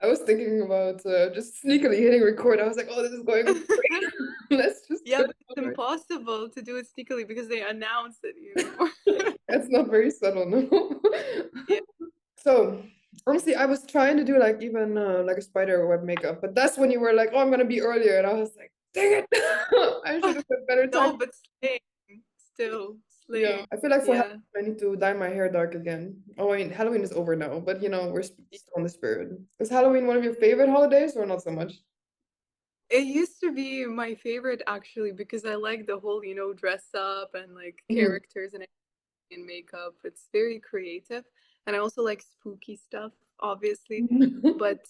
I was thinking about just sneakily hitting record. I was like, oh, this is going great. Let's just Yeah, get but it it's over. impossible to do it sneakily because they announce it. That's not very subtle, no. Yeah. So honestly, I was trying to do like even like a spider web makeup, but that's when you were like, oh, I'm gonna be earlier, and I was like, dang it, I should have had better time. No, but slaying. Still Yeah, slaying. I feel like for Halloween, Yeah. I need to dye my hair dark again. Oh, I mean, Halloween is over now, but we're still in the spirit. Is Halloween one of your favorite holidays or not so much? It used to be my favorite actually because I like the whole dress up and like Mhm. characters and makeup. It's very creative. And I also like spooky stuff, obviously. But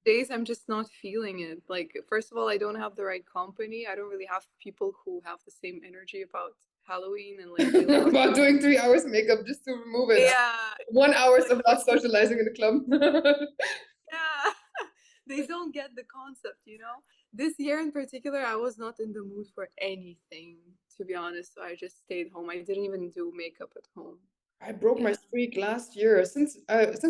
days I'm just not feeling it. Like, first of all, I don't have the right company. I don't really have people who have the same energy about Halloween and like really want to About do. doing 3 hours makeup just to remove it. Yeah. 1 hour Like of for not socializing in the club. yeah. They don't get the concept. This year in particular, I was not in the mood for anything, to be honest. So I just stayed home. I didn't even do makeup at home. I broke my Yeah. streak last year since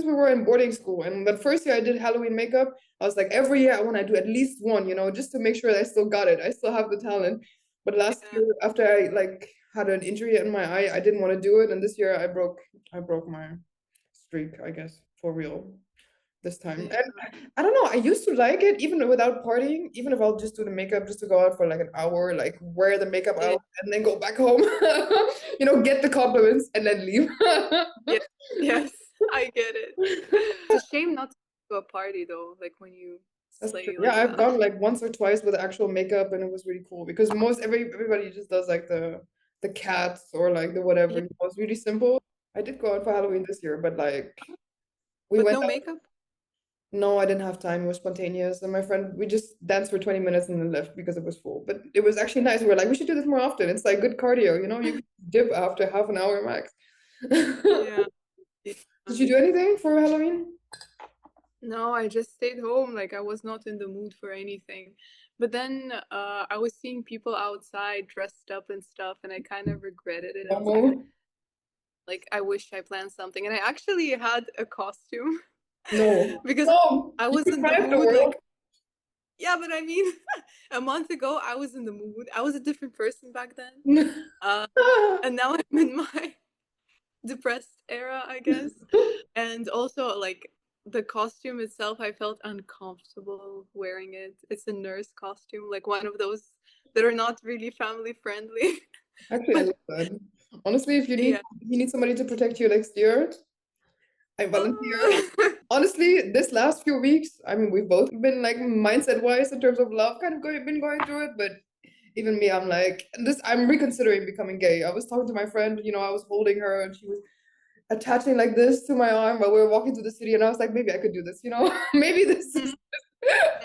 we were in boarding school. And the first year I did Halloween makeup, I was like, every year I want to do at least one, just to make sure that I still got it. I still have the talent. But last Yeah. year, after I like had an injury in my eye, I didn't want to do it. And this year I broke my streak, I guess, for real this time. Yeah. And I don't know, I used to like it even without partying, even if I'll just do the makeup just to go out for like an hour, like wear the makeup Yeah. out and then go back home, get the compliments and then leave. Yeah. Yes. I get it. It's a shame not to go to a party though, like when you That's true. slay Yeah, like I've that. gone like once or twice with actual makeup and it was really cool because everybody just does like the cats or like the whatever. Yeah. It was really simple. I did go out for Halloween this year, but like we But went no out. makeup? No, I didn't have time. It was spontaneous. And my friend, we just danced for 20 minutes and then left because it was full. But it was actually nice. We were like, we should do this more often. It's like good cardio, you can dip after half an hour max. Yeah. Yeah. Did you do anything for Halloween? No, I just stayed home. Like I was not in the mood for anything. But then I was seeing people outside dressed up and stuff, and I kind of regretted it. I was Oh, like, I wish I planned something. And I actually had a costume no. because No, I you was in the survived the mood. world. Like, yeah, but I mean, a month ago, I was in the mood. I was a different person back then. Uh, and now I'm in my depressed era, I guess. And also, like, the costume itself, I felt uncomfortable wearing it. It's a nurse costume, like one of those that are not really family friendly. Actually, I But love that. Honestly, if yeah. you need somebody to protect you next year, I volunteer. Honestly, this last few weeks, I mean, we've both been like mindset wise in terms of love, kind of been going through it, but even me, I'm like, I'm reconsidering becoming gay. I was talking to my friend, I was holding her and she was attaching like this to my arm while we were walking through the city, and I was like, maybe I could do this, maybe this is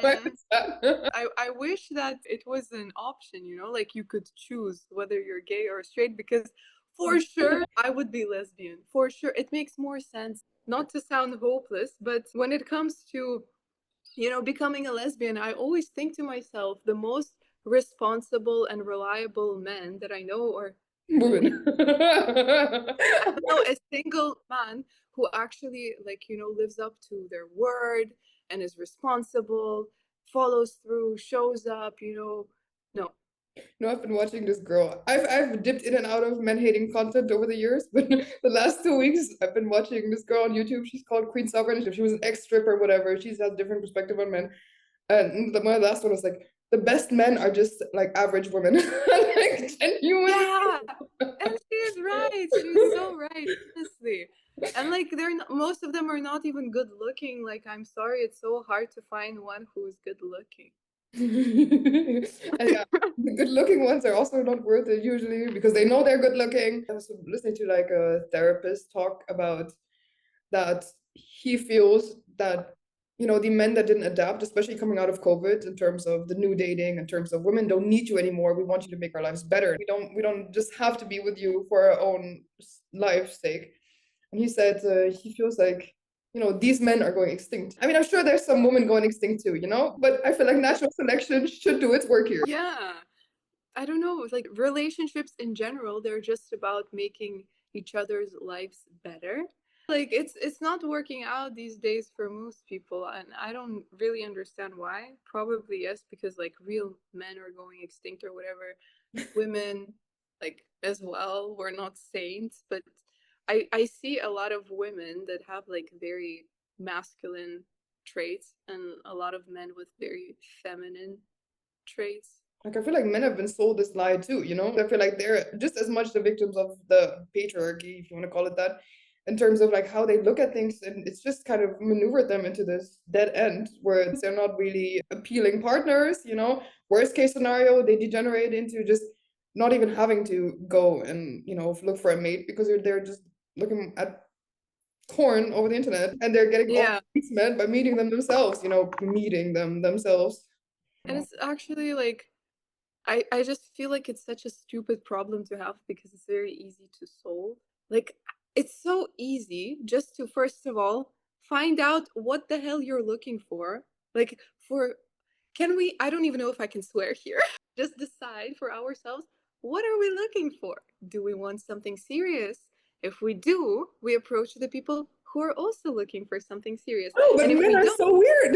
where Mhm. it's at. I wish that it was an option, like you could choose whether you're gay or straight, because for sure I would be lesbian. For sure. It makes more sense. Not to sound hopeless, but when it comes to becoming a lesbian, I always think to myself, the most responsible and reliable men that I know are women. Women. I don't know a single man who actually lives up to their word and is responsible, follows through, shows up. No. No, I've been watching this girl. I've dipped in and out of men hating content over the years, but the last 2 weeks I've been watching this girl on YouTube. She's called Queen Sovereign. She was an ex stripper, whatever. She's has a different perspective on men. And my last one was like, the best men are just like average women. Like genuinely. Yeah. And she's right. She's so right, honestly. And like they're not, most of them are not even good looking. Like I'm sorry, it's so hard to find one who is good looking. And yeah, the good looking ones are also not worth it usually because they know they're good looking. I was listening to like a therapist talk about that he feels that the men that didn't adapt, especially coming out of COVID, in terms of the new dating, in terms of women don't need you anymore. We want you to make our lives better. We don't just have to be with you for our own life's sake. And he said he feels like these men are going extinct. I mean, I'm sure there's some women going extinct too, but I feel like natural selection should do its work here. Yeah. I don't know, like relationships in general, they're just about making each other's lives better. Like it's not working out these days for most people, and I don't really understand why. Probably yes, because like real men are going extinct or whatever. Women like as well, we're not saints, but I see a lot of women that have like very masculine traits and a lot of men with very feminine traits. Like I feel like men have been sold this lie too, you know? I feel like they're just as much the victims of the patriarchy, if you want to call it that, in terms of like how they look at things, and it's just kind of maneuvered them into this dead end where they're not really appealing partners, you know? Worst case scenario, they degenerate into just not even having to go and, you know, look for a mate because they're just looking at porn over the internet and they're getting all Yeah. these men by meeting them themselves, you know, meeting them themselves. You And know? it's actually like I just feel like it's such a stupid problem to have because it's very easy to solve. Like it's so easy just to first of all find out what the hell you're looking for. Like for can we I don't even know if I can swear here. Just decide for ourselves what are we looking for? Do we want something serious? If we do, we approach the people who are also looking for something serious. Oh, but And if men we are don't, so weird.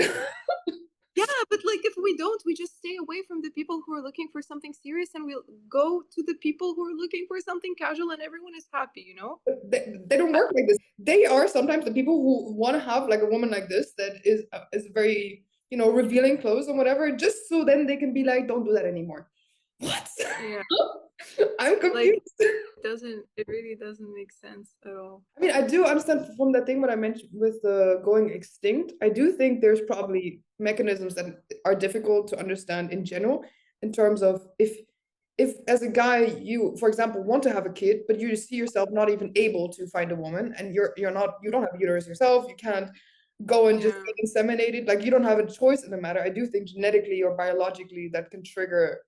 yeah, but like if we don't, we just stay away from the people who are looking for something serious and we'll go to the people who are looking for something casual and everyone is happy, you know? They don't work like this. They are sometimes the people who want to have like a woman like this that is very, you know, revealing clothes and whatever, just so then they can be like, don't do that anymore. What? Yeah. I'm Like confused. it really doesn't make sense at all. I mean, I do understand from that thing what I mentioned with the going extinct. I do think there's probably mechanisms that are difficult to understand in general, in terms of if as a guy you, for example, want to have a kid, but you see yourself not even able to find a woman, and you're not you don't have a uterus yourself, you can't go and just Yeah. get inseminated, like you don't have a choice in the matter. I do think genetically or biologically that can trigger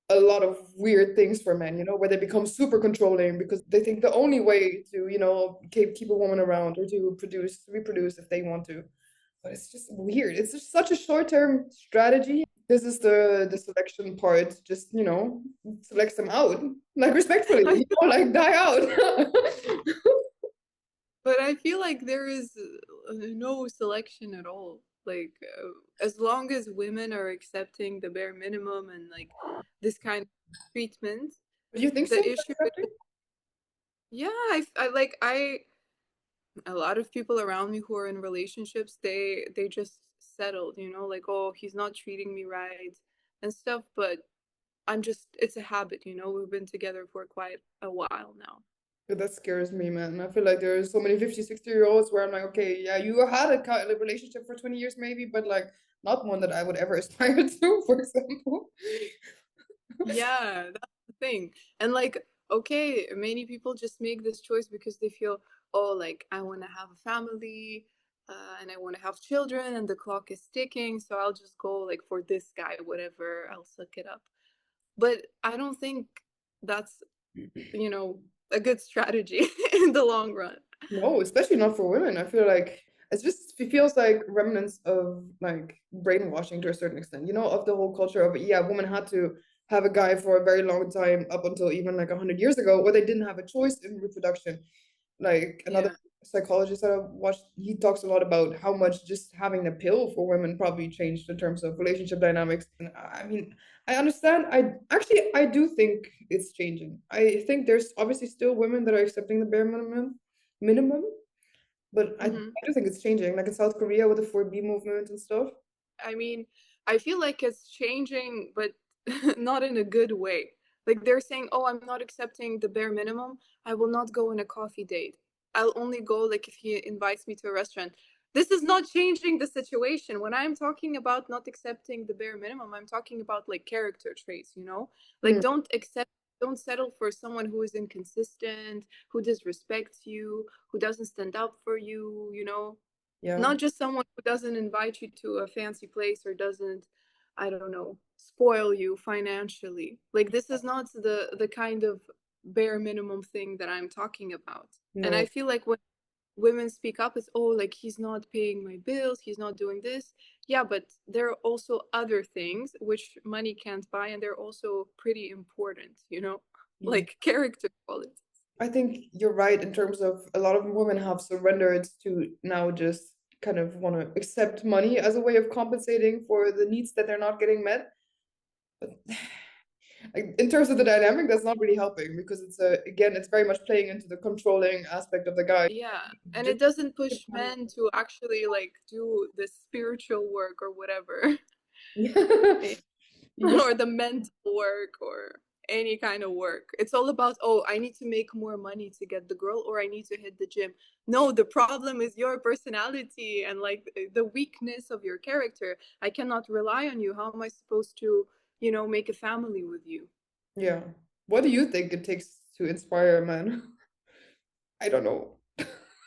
a lot of weird things for men, you know, where they become super controlling because they think the only way to, you know, keep a woman around or to reproduce if they want to. But it's just weird. It's just such a short-term strategy. This is the selection part, just, you know, selects them out. Like respectfully, you know, like die out. But I feel like there is no selection at all. Like as long as women are accepting the bare minimum and like this kind of treatment, Do you think the so? issue is, yeah, I like I a lot of people around me who are in relationships, they just settled, you know, like oh, he's not treating me right and stuff, but I'm just it's a habit, you know. We've been together for quite a while now. That scares me, man. I feel like there's so many 50, 60-year-olds where I'm like, okay, yeah, you had a kind of relationship for 20 years maybe, but like not one that I would ever aspire to, for example. Yeah, that's the thing. And like, okay, many people just make this choice because they feel, oh, like I want to have a family, and I want to have children, and the clock is ticking, so I'll just go like for this guy, whatever, I'll suck it up. But I don't think that's, you know, a good strategy in the long run. No, especially not for women. I feel like it feels like remnants of like brainwashing to a certain extent, you know, of the whole culture of, yeah, women had to have a guy for a very long time up until even like 100 years ago, or they didn't have a choice in reproduction. Like another Yeah. psychologist that I watched, he talks a lot about how much just having a pill for women probably changed in terms of relationship dynamics. And I mean, I understand. I do think it's changing. I think there's obviously still women that are accepting the bare minimum, but Hmm. I do think it's changing. Like in South Korea with the 4B movement and stuff. I mean, I feel like it's changing, but not in a good way. Like they're saying, "Oh, I'm not accepting the bare minimum. I will not go on a coffee date. I'll only go like if he invites me to a restaurant." This is not changing the situation. When I'm talking about not accepting the bare minimum, I'm talking about like character traits, you know? Like Hmm, don't settle for someone who is inconsistent, who disrespects you, who doesn't stand up for you, you know? yeah. Not just someone who doesn't invite you to a fancy place or doesn't, I don't know, spoil you financially. Like this is not the kind of bare minimum thing that I'm talking about. And I No. feel like when women speak up, it's oh, like he's not paying my bills, he's not doing this. Yeah, but there are also other things which money can't buy, and they're also pretty important, you know, Yeah. like character qualities. I think you're right in terms of a lot of women have surrendered to now just kind of want to accept money as a way of compensating for the needs that they're not getting met. But like in terms of the dynamic, that's not really helping because it's again, it's very much playing into the controlling aspect of the guy. Yeah, and Just it doesn't push men to actually like do the spiritual work or whatever. Eh, yes, or the mental work or any kind of work. It's all about, oh, I need to make more money to get the girl or I need to hit the gym. No, the problem is your personality and like the weakness of your character. I cannot rely on you. How am I supposed to, make a family with you? yeah. What do you think it takes to inspire a man? I don't know.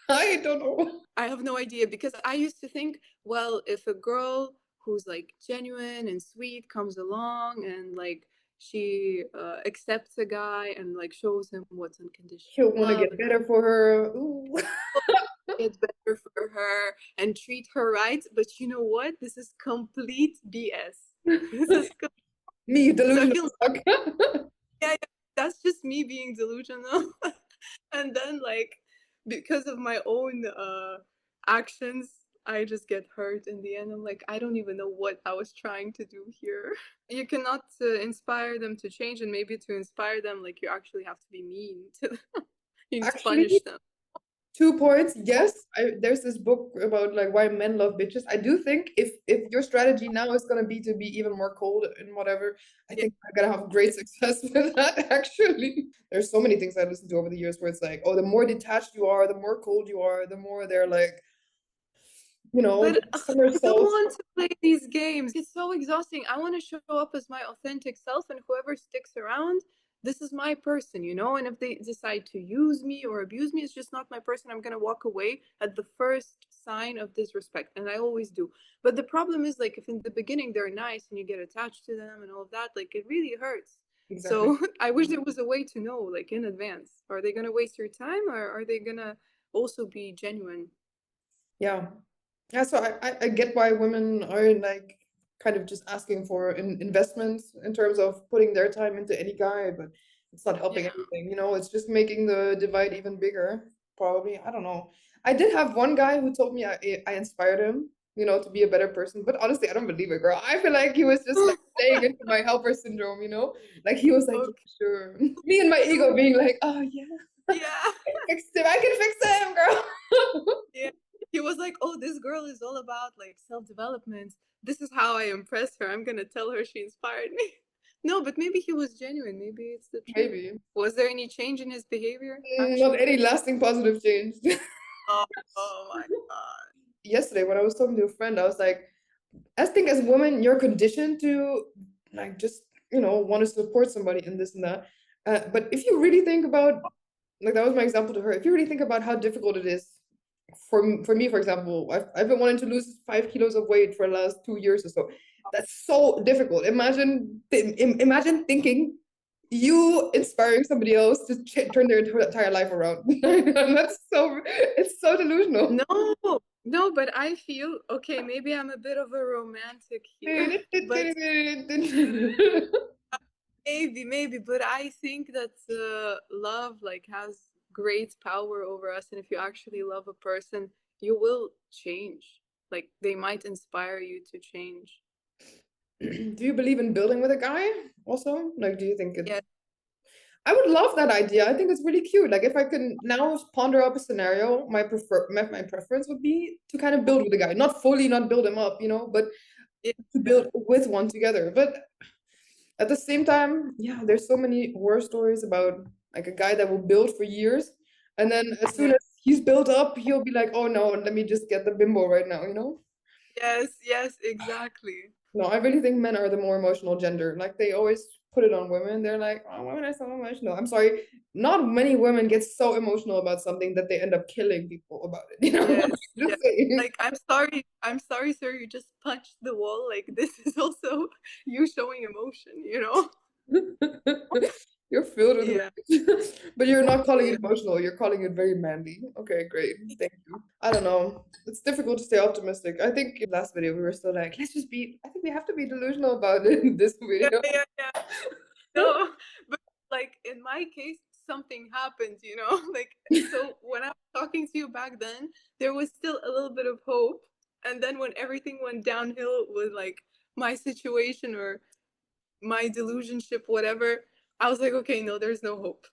I don't know. I have no idea because I used to think, well, if a girl who's like genuine and sweet comes along and like she accepts a guy and like shows him what's unconditional He'll want to love get and better for her. Ooh. get better for her and treat her right. But you know what? This is complete BS. This is Me, so delusional he'll fuck. yeah, yeah, that's just me being delusional. And then like because of my own actions, I just get hurt in the end. I'm like, I don't even know what I was trying to do here. You cannot inspire them to change, and maybe to inspire them, like you actually have to be mean to them. You need to Actually, punish them. 2 points. Yes, there's this book about like why men love bitches. I do think if your strategy now is gonna be to be even more cold and whatever, I Yeah, think I'm gonna have great success with that. Actually, there's so many things I listened to over the years where it's like, oh, the more detached you are, the more cold you are, the more they're like, but the I don't somersaults. want to play these games. It's so exhausting. I want to show up as my authentic self, and whoever sticks around, this is my person, And if they decide to use me or abuse me, it's just not my person. I'm going to walk away at the first sign of disrespect. And I always do. But the problem is, like, if in the beginning they're nice and you get attached to them and all of that, like, it really hurts. Exactly. So I wish there was a way to know, like, in advance. Are they going to waste your time or are they going to also be genuine? Yeah. Yeah, so I get why women are like kind of just asking for investments in terms of putting their time into any guy, but it's not helping Yeah. anything, it's just making the divide even bigger, probably. I don't know. I did have one guy who told me I inspired him, to be a better person, but honestly, I don't believe it, girl. I feel like he was just like playing into my helper syndrome, Like he was like, yeah, Okay. sure. Me and my ego being like, oh yeah, Yeah. fix him. I can fix him, girl. Yeah. He was like, oh, this girl is all about like self development. This is how I impress her. I'm going to tell her she inspired me. No, but maybe he was genuine. Maybe it's the truth. Maybe. Was there any change in his behavior, Not actually? any lasting positive change. Oh, oh my God. Yesterday, when I was talking to a friend, I was like, I think as women, you're conditioned to like just, want to support somebody in this and that. But if you really think about, like that was my example to her, if you really think about how difficult it is for me, for example, I've been wanting to lose 5 kilos of weight for the last 2 years or so. That's so difficult. Imagine thinking you inspiring somebody else to turn their entire life around. It's so delusional. No, no, but I feel okay. Maybe I'm a bit of a romantic here, but maybe, but I think that love like has great power over us, and if you actually love a person, you will change. Like they might inspire you to change. Do you believe in building with a guy also? Like, do you think Yeah, I would love that idea. I think it's really cute. Like, if I can now ponder up a scenario, my preference would be to kind of build with a guy, not fully, not build him up, but yeah, to build with one together. But at the same time, yeah, there's so many horror stories about like a guy that will build for years, and then as soon yeah. as he's built up, he'll be like, "Oh no, let me just get the bimbo right now." Yes, yes, exactly. No, I really think men are the more emotional gender. Like they always put it on women. They're like, "Oh, women are so emotional." I'm sorry, not many women get so emotional about something that they end up killing people about it. Yes, Just yeah. saying. Like I'm sorry, sir. You just punched the wall. Like this is also you showing emotion. You're filled with Yeah. rage, but you're not calling it Yeah. emotional. You're calling it very manly. Okay, great. Thank you. I don't know. It's difficult to stay optimistic. I think in last video we were still like, let's just be. I think we have to be delusional about it in this Yeah, video. yeah, yeah. No, but like in my case, something happened, you know? Like, so when I was talking to you back then, there was still a little bit of hope. And then when everything went downhill with like my situation or my delusionship, whatever, I was like, okay, no, there's no hope.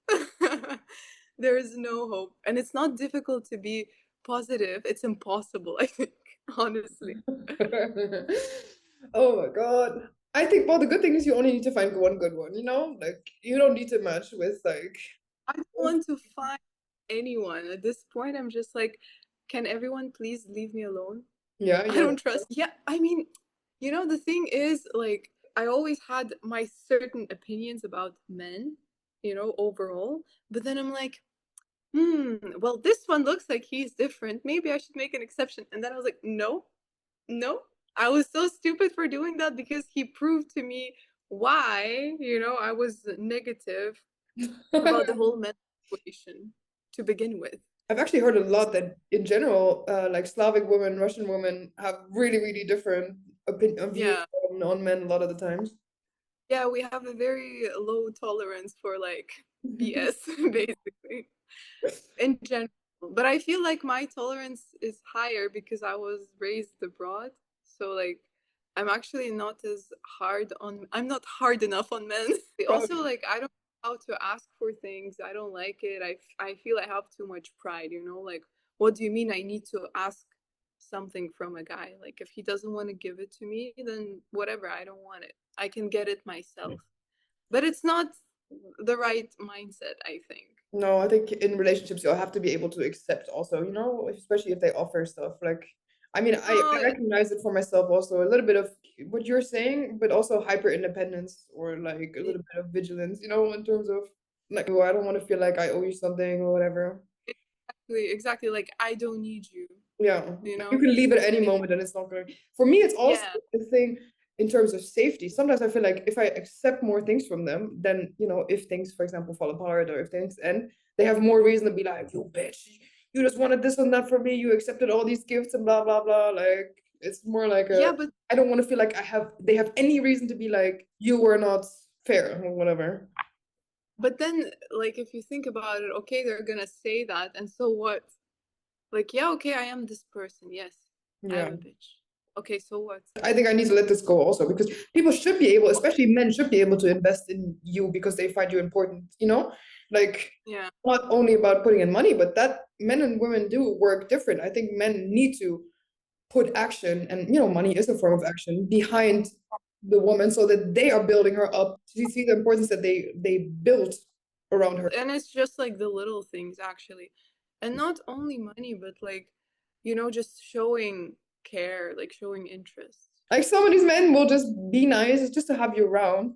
There's no hope. And it's not difficult to be positive. It's impossible, I think, honestly. Oh my God. I think, well, the good thing is you only need to find one good one, you know? Like, you don't need to match with, like, I don't want to find anyone. At this point, I'm just like, can everyone please leave me alone? yeah, I yeah. don't trust. Yeah, I mean, you know, the thing is, like, I always had my certain opinions about men, you know, overall. But then I'm like, well, this one looks like he's different. Maybe I should make an exception. And then I was like, no, no. I was so stupid for doing that because he proved to me why, you know, I was negative about the whole men situation to begin with. I've actually heard a lot that in general, like Slavic women, Russian women have really, really different opinion views Yeah. on men a lot of the times. Yeah, we have a very low tolerance for like BS, basically, in general. But I feel like my tolerance is higher because I was raised abroad. So like I'm actually not as hard on I'm not hard enough on men. Also Probably. like I don't know how to ask for things. I don't like it. I feel I have too much pride, you know? Like what do you mean I need to ask something from a guy? Like if he doesn't want to give it to me, then whatever, I don't want it. I can get it myself. But it's not the right mindset, I think. No, I think in relationships you'll have to be able to accept also, you know, especially if they offer stuff. Like, I mean, I No, recognize it for myself also, a little bit of what you're saying, but also hyper independence or like a little bit of vigilance, you know, in terms of like, oh, I don't want to feel like I owe you something or whatever. exactly. Like I don't need you, Yeah, you you know? can leave at any moment and it's not going to. For me, it's also Yeah. the thing in terms of safety. Sometimes I feel like if I accept more things from them, then, you know, if things, for example, fall apart or if things end, they have more reason to be like, you bitch, you just wanted this and that from me. You accepted all these gifts and blah, blah, blah. Like, it's more like Yeah, a, but I don't want to feel like they have any reason to be like, you were not fair or whatever. then like if you think about it, okay, they're gonna say that, and so what? Like, yeah, okay, I am this person. Yes, I am Yeah. a bitch. Okay, so what? I think I need to let this go also because people should be able, especially men, should be able to invest in you because they find you important, you know? Like, Yeah. not only about putting in money, but that men and women do work different. I think men need to put action, and, you know, money is a form of action behind the woman so that they are building her up. You see the importance that they built around her. And it's just like the little things actually. And not only money, but like, you know, just showing care, like showing interest. Like some of these men will just be nice just to have you around.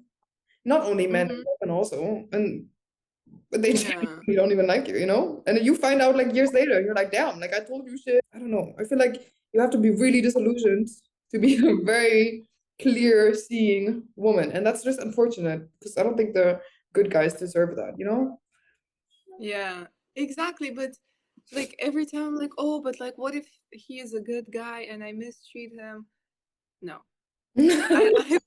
Not only men, Mm-hmm. women also. And but they Yeah. genuinely don't even like you, you know? And then you find out like years later, you're like, damn, like I told you shit. I don't know. I feel like you have to be really disillusioned to be a very clear seeing woman. And that's just unfortunate because I don't think the good guys deserve that, you know? Yeah, exactly. But like every time I'm like, oh, but like what if he is a good guy and I mistreat him? No. I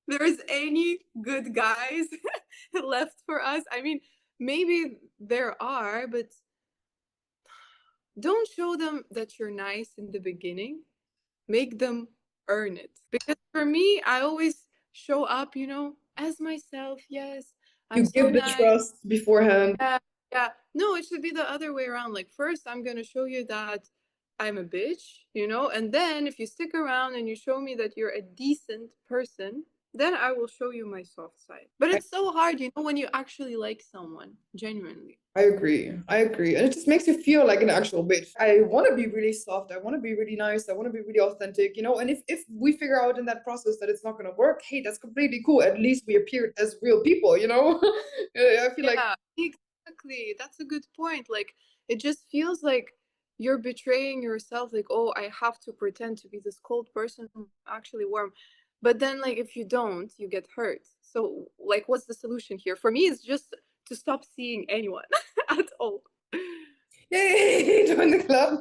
there's any good guys left for us. I mean, maybe there are, but don't show them that you're nice in the beginning. Make them earn it. Because for me, I always show up, you know, as myself. Yes, I'm You so give the nice. trust beforehand. Yeah, yeah. No, it should be the other way around. Like, first, I'm gonna show you that I'm a bitch, you know, and then if you stick around and you show me that you're a decent person, then I will show you my soft side. But it's so hard, you know, when you actually like someone, genuinely. I agree. I agree. And it just makes you feel like an actual bitch. I want to be really soft. I want to be really nice. I want to be really authentic, you know? And if we figure out in that process that it's not going to work, hey, that's completely cool. At least we appeared as real people, you know? I feel like Yeah, exactly. That's a good point. Like, it just feels like you're betraying yourself. Like, oh, I have to pretend to be this cold person who's actually warm. But then, like, if you don't, you get hurt. So, like, what's the solution here? For me, it's just to stop seeing anyone at all. yay, join the club.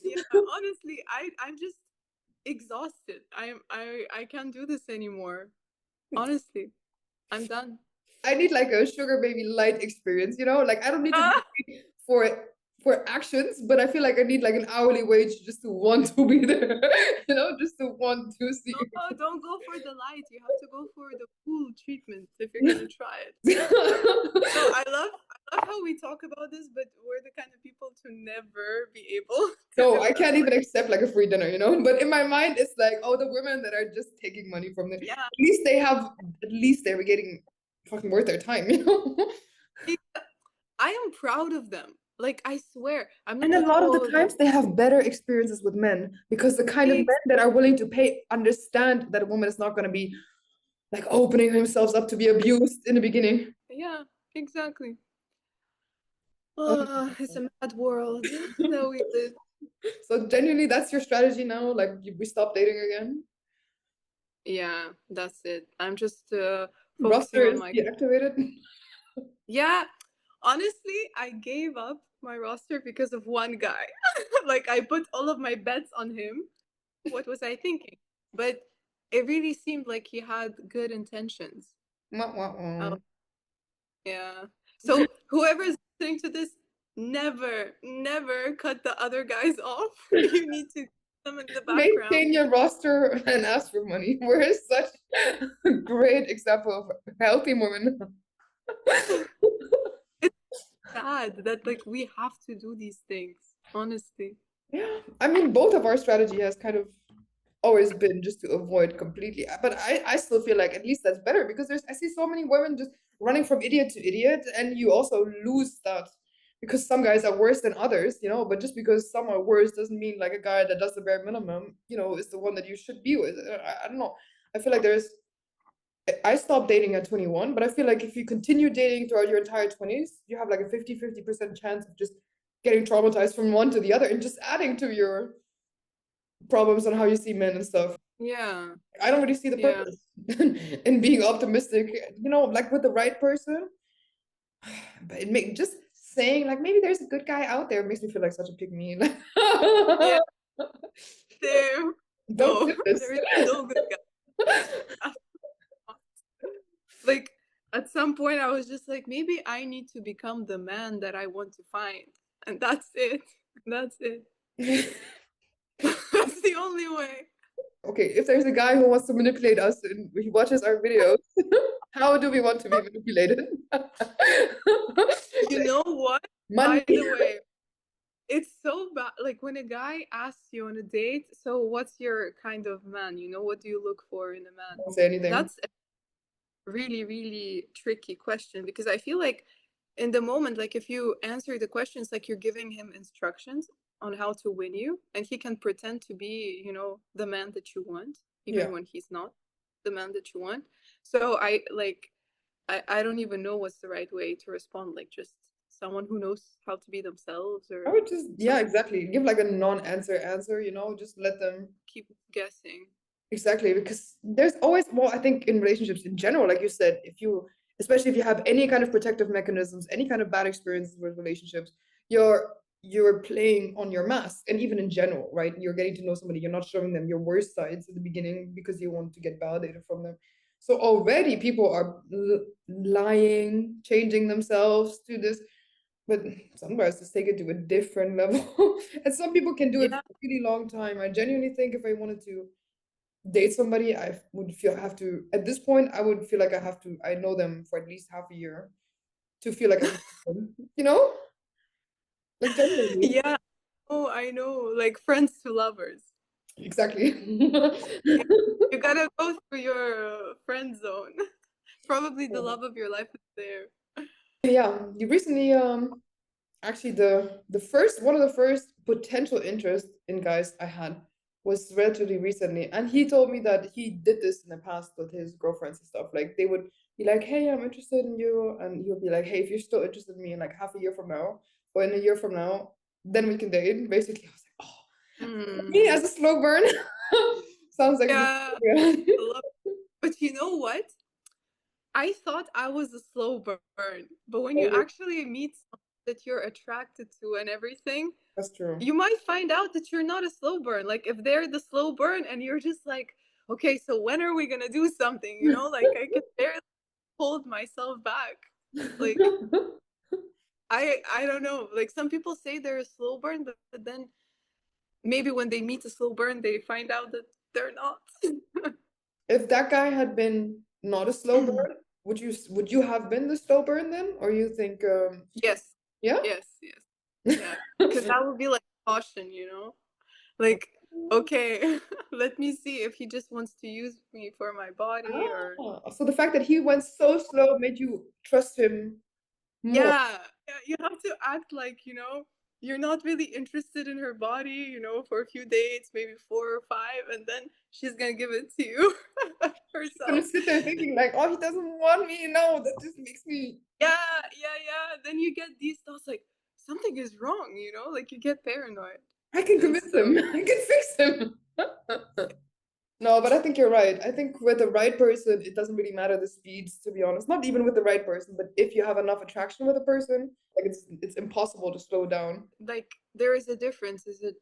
Yeah, honestly, I'm just exhausted. I can't do this anymore. Honestly, I'm done. I need like a sugar baby light experience, you know? Like I don't need to Ah, be for for actions, but I feel like I need like an hourly wage just to want to be there, you know, just to want to see. no, don't go for the light. You have to go for the cool treatment if you're gonna try it. No, I love how we talk about this, but we're the kind of people to never be able to No, live I that can't even life. accept like a free dinner, you know? But in my mind, it's like, oh, the women that are just taking money from them, Yeah, at least they were getting fucking worth their time, you know? I am proud of them. Like I swear, I'm And not a like, lot of the oh, they're times they have better experiences with men because the kind of men big. that are willing to pay understand that a woman is not going to be like opening themselves up to be abused in the beginning. Yeah, exactly. Oh. Oh, it's a mad world that we live. So genuinely, that's your strategy now? Like we stop dating again? Yeah, that's it. I'm just Roster focusing on is my. deactivated. Yeah, honestly, I gave up my roster because of one guy. Like I put all of my bets on him. What was I thinking? But it really seemed like he had good intentions. Wah, wah, Oh, wah. yeah. So whoever's listening to this, never, never cut the other guys off. You need to keep them in the background. Maintain your roster and ask for money. We're such a great example of healthy women. It's sad that like we have to do these things, honestly. Yeah, I mean, both of our strategy has kind of always been just to avoid completely. But I still feel like at least that's better because I see so many women just running from idiot to idiot, and you also lose that because some guys are worse than others, you know. But just because some are worse doesn't mean like a guy that does the bare minimum, you know, is the one that you should be with. I don't know. I feel like I stopped dating at 21, but I feel like if you continue dating throughout your entire 20s, you have like a 50% chance of just getting traumatized from one to the other and just adding to your problems on how you see men and stuff. Yeah, I don't really see the yeah. purpose in being optimistic, you know, like with the right person. But it make just saying like maybe there's a good guy out there makes me feel like such a pick me. Yeah, there. Don't No, do this. there is no good guy. Like at some point I was just like, maybe I need to become the man that I want to find. And that's it. That's it. That's the only way. Okay, if there's a guy who wants to manipulate us and he watches our videos, how do we want to be manipulated? You know what? Money. By the way, it's so bad. Like when a guy asks you on a date, so what's your kind of man? You know, what do you look for in a man? Don't say anything. That's a really, really tricky question because I feel like in the moment, like if you answer the questions, like you're giving him instructions on how to win you, and he can pretend to be, you know, the man that you want, Yeah. even when he's not the man that you want. So I like, I don't even know what's the right way to respond. Like just someone who knows how to be themselves, I or would just, yeah, someone exactly. Give like a non-answer answer, you know, just let them. keep guessing. Exactly, because there's always, well, I think in relationships in general, like you said, if you, especially if you have any kind of protective mechanisms, any kind of bad experiences with relationships, you're playing on your mask, and even in general, right? You're getting to know somebody, you're not showing them your worst sides at the beginning because you want to get validated from them. So already people are lying, changing themselves to this, but some guys just take it to a different level, and some people can do it for Yeah, a really long time. I genuinely think if I wanted to date somebody, I would feel have to at this point I would feel like I know them for at least half a year to feel like I can trust them, you know? Like genuinely. yeah. Oh, I know. Like friends to lovers. Exactly. Yeah, you gotta go through your friend zone. Probably the love of your life is there. Yeah, you recently actually the first one of the first potential interest in guys I had was relatively recently, and he told me that he did this in the past with his girlfriends and stuff. Like they would be like, "Hey, I'm interested in you," and he would be like, "Hey, if you're still interested in me in like half a year from now or in a year from now, then we can date." Basically, I was like, "Oh, me Mm. as a slow burn." Sounds like a good Yeah, idea. I love. But you know what? I thought I was a slow burn, but when you actually meet someone that you're attracted to and everything, That's true. you might find out that you're not a slow burn. Like if they're the slow burn and you're just like, okay, so when are we gonna do something? You know, like I can barely hold myself back. Like I don't know. Like some people say they're a slow burn, but then maybe when they meet a slow burn, they find out that they're not. If that guy had been not a slow burn, would you have been the slow burn then? Or you think Yes, yeah? yes, yes, yeah. Because that would be like caution, you know? Like, okay, let me see if he just wants to use me for my body or So the fact that he went so slow made you trust him more. yeah, yeah, you have to act like, you know, you're not really interested in her body, you know, for a few dates, maybe 4 or 5, and then she's gonna give it to you Gonna herself. sit there thinking like, oh, he doesn't want me. No, that just makes me. Yeah, yeah, yeah. Then you get these thoughts like something is wrong, you know, like you get paranoid. I can And convince him. so, I can fix him. No, but I think you're right. I think with the right person, it doesn't really matter the speeds, to be honest. Not even with the right person, but if you have enough attraction with a person, like it's impossible to slow down. like, there is a difference. Is it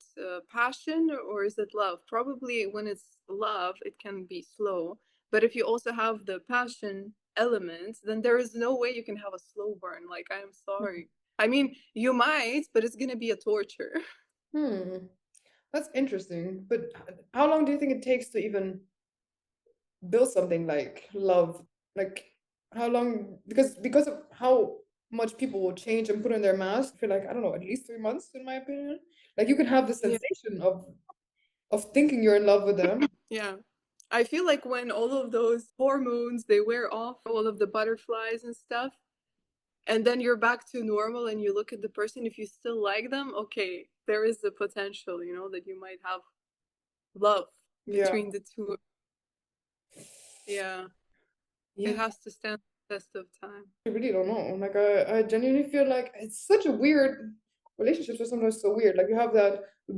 passion or is it love? Probably when it's love, it can be slow. But if you also have the passion element, then there is no way you can have a slow burn. Like, I'm sorry. I mean, you might, but it's gonna be a torture. Hmm, that's interesting. But how long do you think it takes to even build something like love? Like how long? Because of how much people will change and put on their mask. I feel like I don't know, at least 3 months, in my opinion. Like you can have the Yeah. sensation of thinking you're in love with them. Yeah. I feel like when all of those hormones they wear off, all of the butterflies and stuff, and then you're back to normal and you look at the person, if you still like them, okay, there is the potential, you know, that you might have love Yeah. between the two. Yeah. It Yeah. has to stand the test of time. I really don't know. Like I genuinely feel like it's such a weird relationships are sometimes so weird. Like you have that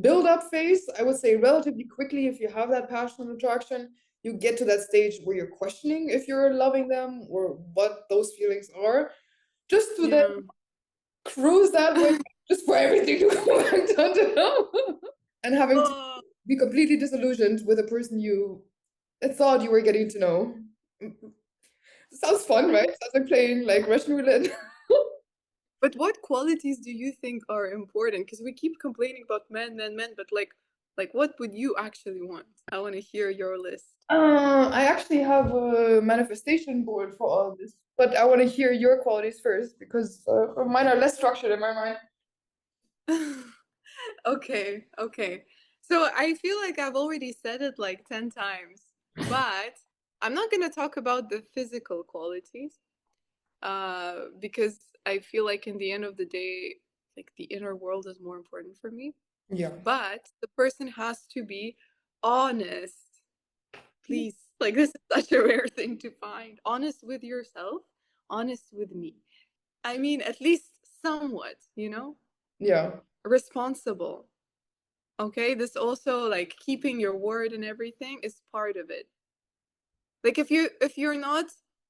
build up phase, I would say relatively quickly if you have that passion and attraction, you get to that stage where you're questioning if you're loving them or what those feelings are. Just to then Yeah. cruise that way, just for everything to go back down to hell. And having to Oh, be completely disillusioned with a person you thought you were getting to know. Sounds fun, right? Sounds like playing like Russian roulette. but what qualities do you think are important? Because we keep complaining about men, men, men, but like what would you actually want? I want to hear your list. I actually have a manifestation board for all of this, but I want to hear your qualities first because mine are less structured in my mind. Okay, okay. So I feel like I've already said it like 10 times, but I'm not going to talk about the physical qualities because I feel like in the end of the day, like the inner world is more important for me. Yeah. But the person has to be honest. Please, like this is such a rare thing to find. Honest with yourself, honest with me. I mean, at least somewhat, you know? Yeah. Responsible. Okay, this also like keeping your word and everything is part of it. Like if you're not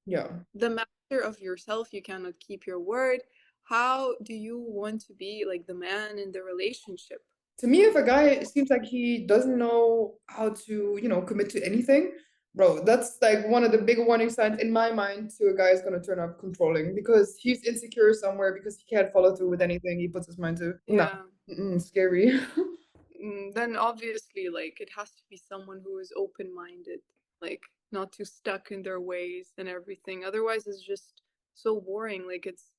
Yeah. the master of yourself, you cannot keep your word. How do you want to be like the man in the relationship? To me, if a guy seems like he doesn't know how to, commit to anything, bro, that's like one of the big warning signs in my mind to a guy is gonna turn up controlling because he's insecure somewhere because he can't follow through with anything he puts his mind to. No, Yeah. scary. Then obviously like it has to be someone who is open-minded, like not too stuck in their ways and everything. Otherwise it's just so boring. Like it's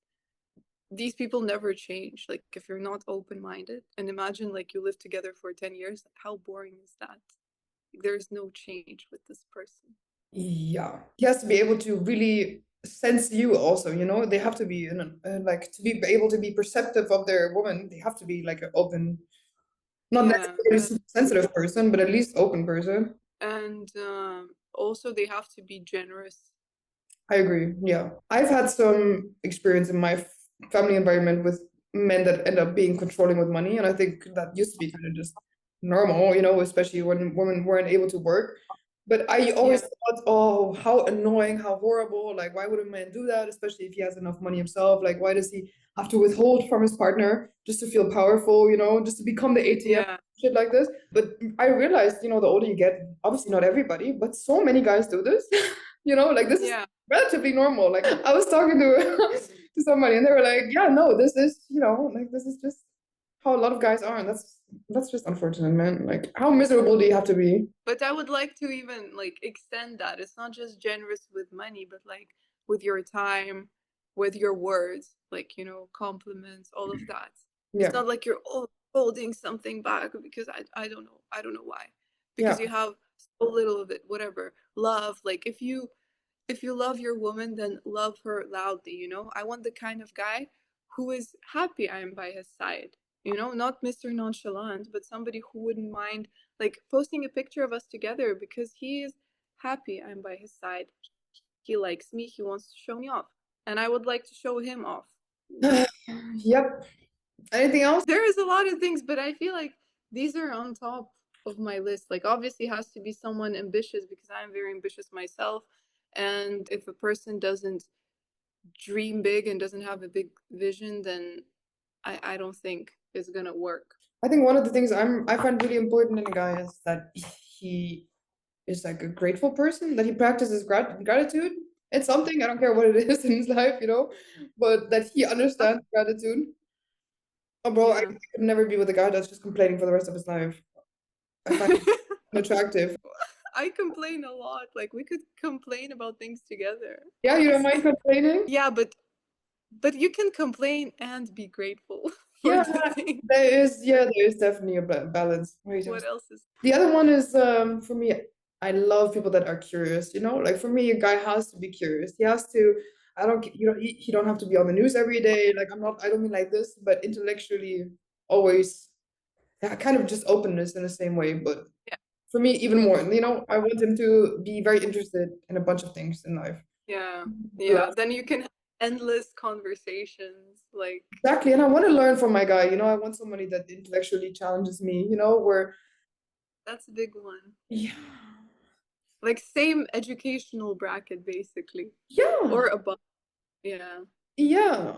these people never change. Like if you're not open-minded and imagine like you live together for 10 years, how boring is that? There's no change with this person. Yeah, he has to be able to really sense you also, they have to be like to be able to be perceptive of their woman, they have to be like an open, not Yeah, necessarily super sensitive person, but at least open person. and also they have to be generous. I agree. Yeah. I've had some experience in my family environment with men that end up being controlling with money. And I think that used to be kind of just normal, especially when women weren't able to work. But I always Yeah, thought, oh, how annoying, how horrible. Like, why would a man do that? Especially if he has enough money himself. Like, why does he have to withhold from his partner just to feel powerful, just to become the ATM, yeah, shit like this? But I realized, the older you get, obviously not everybody, but so many guys do this. Like this is Yeah. relatively normal. Like I was talking to to somebody and they were like, yeah, no, this is, like this is just how a lot of guys are, and that's just unfortunate, man. Like how miserable do you have to be? But I would like to even like extend that. It's not just generous with money, but like with your time, with your words, like, compliments, all of that. It's Yeah, not like you're holding something back because I don't know. I don't know why. yeah. Because you have so little of it, whatever. Love, like if you love your woman, then love her loudly, I want the kind of guy who is happy I'm by his side, not Mr. Nonchalant, but somebody who wouldn't mind like posting a picture of us together because he is happy I'm by his side. He likes me, he wants to show me off, and I would like to show him off. Yep. Anything else? There is a lot of things, but I feel like these are on top of my list. Like, obviously has to be someone ambitious because I'm very ambitious myself, and if a person doesn't dream big and doesn't have a big vision, then I don't think it's gonna work. I think one of the things I find really important in a guy is that he is like a grateful person, that he practices gratitude. It's something, I don't care what it is in his life, but that he understands gratitude. Oh, bro, I Yeah. could never be with a guy that's just complaining for the rest of his life. I find it unattractive. I complain a lot. Like we could complain about things together, Yeah, you don't mind honestly. complaining? Yeah, but you can complain and be grateful for Yeah, the thing. there is definitely a balance. Wait, What else is the other one is for me, I love people that are curious, Like for me, a guy has to be curious. He has to, I don't, he don't have to be on the news every day. Like I don't mean like this, but intellectually always, yeah, kind of just openness in the same way. But yeah, for me, even more, I want him to be very interested in a bunch of things in life. yeah, Love. yeah. Then you can have endless conversations. Like Exactly. And I want to learn from my guy, I want somebody that intellectually challenges me, where, that's a big one. yeah, Like same educational bracket basically. yeah, Or above. Yeah. yeah.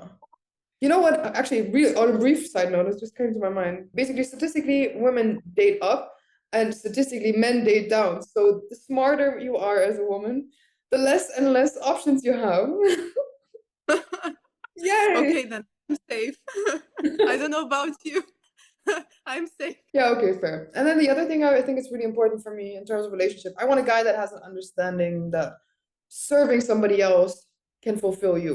You know what? Actually, really, on a brief side note, it just came to my mind. Basically, statistically, women date up, and statistically, men date down. So the smarter you are as a woman, the less and less options you have. Yay! Okay, then I'm safe. I don't know about you. I'm safe. Yeah, okay, fair. And then the other thing I think is really important for me in terms of relationship, I want a guy that has an understanding that serving somebody else can fulfill you,